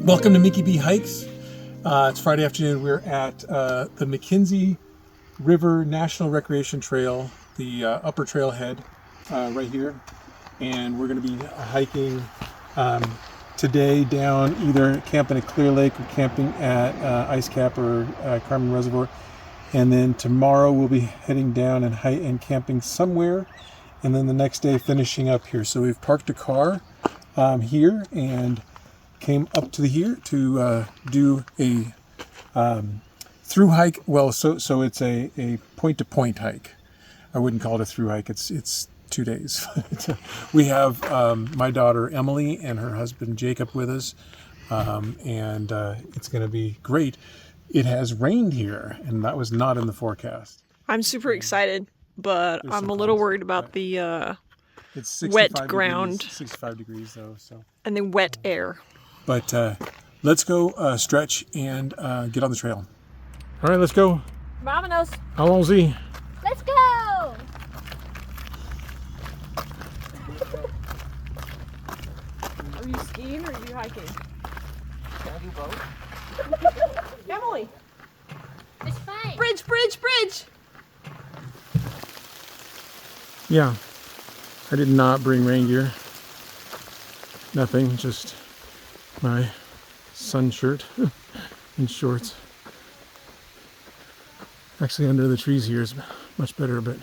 Welcome to MinkyBee Hikes. It's Friday afternoon. We're at the McKenzie River National Recreation Trail, the upper trailhead right here. And we're going to be hiking today down either camping at Clear Lake or camping at Ice Cap or Carmen Reservoir. And then tomorrow we'll be heading down and camping somewhere. And then the next day finishing up here. So we've parked a car here and came up to here to do a through hike. Well, so it's a point-to-point hike. I wouldn't call it a through hike. It's 2 days. We have my daughter Emily and her husband Jacob with us, and it's going to be great. It has rained here, and that was not in the forecast. I'm super excited, but I'm a little worried about the it's wet ground. 65 degrees though, so. And the wet air. But let's go stretch and get on the trail. All right, let's go. Vámonos. Allons-y. Let's go! Are you skiing or are you hiking? Can I do both? Emily! It's fine. Bridge, bridge, bridge! Yeah, I did not bring rain gear. Nothing, just my sun shirt and shorts. Actually, under the trees here is much better, but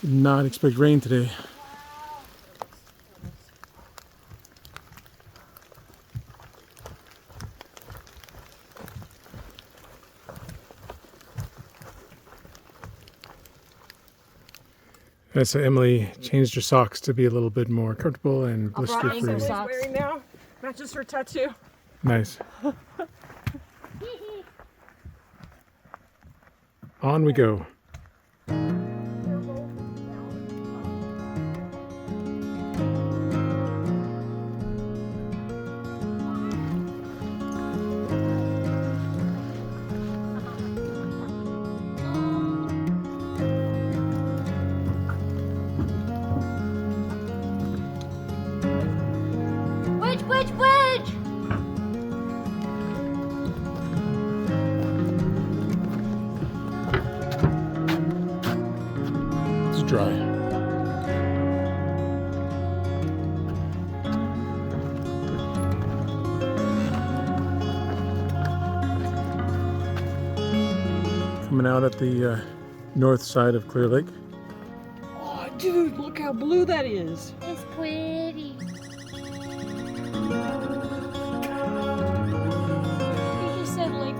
did not expect rain today. So Emily changed her socks to be a little bit more comfortable and blister-free. Emily's wearing now. Matches her tattoo. Nice. On we go. Wedge! It's dry. Coming out at the north side of Clear Lake. Oh, dude, look how blue that is. It's pretty. You just said lake.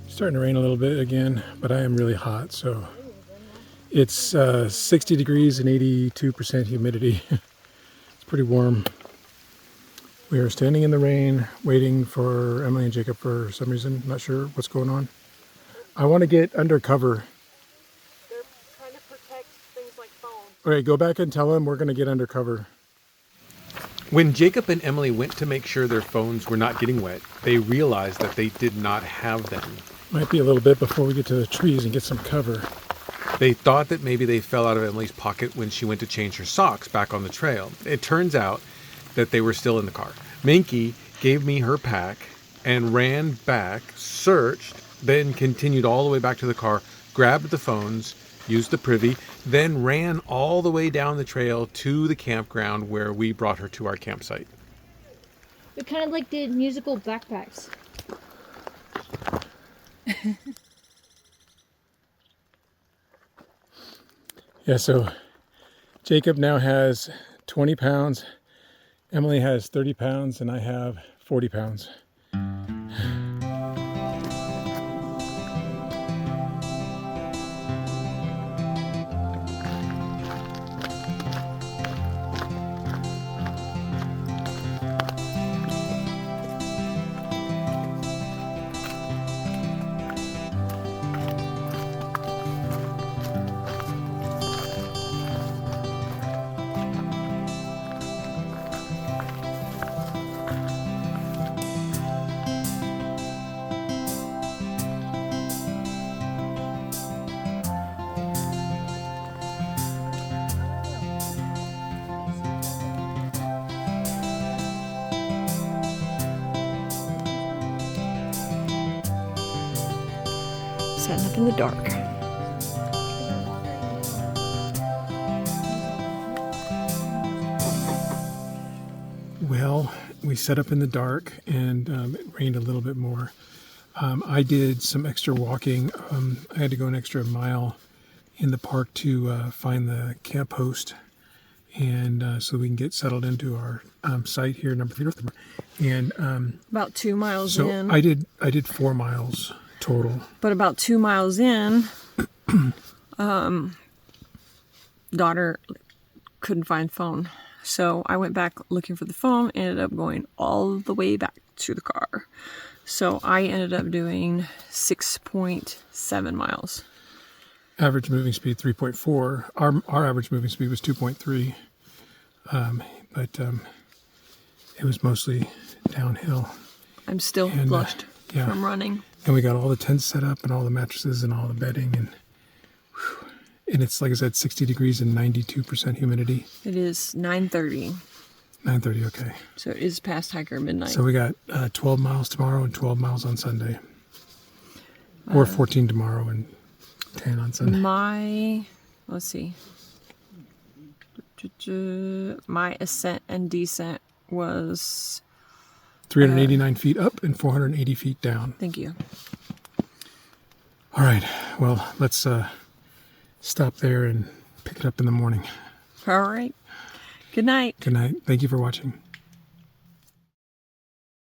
Starting to rain a little bit again, but I am really hot, so it's 60 degrees and 82% humidity. It's pretty warm. We are standing in the rain, waiting for Emily and Jacob for some reason. Not sure what's going on. I want to get under cover. They're trying to protect things like phones. Okay, go back and tell them we're going to get under cover. When Jacob and Emily went to make sure their phones were not getting wet, they realized that they did not have them. Might be a little bit before we get to the trees and get some cover. They thought that maybe they fell out of Emily's pocket when she went to change her socks back on the trail. It turns out that they were still in the car. Minky gave me her pack and ran back, searched, then continued all the way back to the car, grabbed the phones, used the privy, then ran all the way down the trail to the campground where we brought her to our campsite. We kind of like did musical backpacks. Yeah, so Jacob now has 20 pounds, Emily has 30 pounds, and I have 40 pounds. Setting up in the dark. Well, we set up in the dark and it rained a little bit more. I did some extra walking. I had to go an extra mile in the park to find the camp host, and so we can get settled into our site here, number 3. And About 2 miles so in. I did 4 miles total. But about 2 miles in, daughter couldn't find phone. So I went back looking for the phone, ended up going all the way back to the car. So I ended up doing 6.7 miles. Average moving speed 3.4. Our average moving speed was 2.3. But it was mostly downhill. I'm still And, flushed yeah. from running. And we got all the tents set up and all the mattresses and all the bedding, and it's, like I said, 60 degrees and 92% humidity. It is 9:30. 9:30, okay. So it is past hiker midnight. So we got 12 miles tomorrow and 12 miles on Sunday. Or 14 tomorrow and 10 on Sunday. Let's see. My ascent and descent was 389 feet up and 480 feet down. Thank you. All right, well, let's stop there and pick it up in the morning. All right. Good night. Good night. Thank you for watching.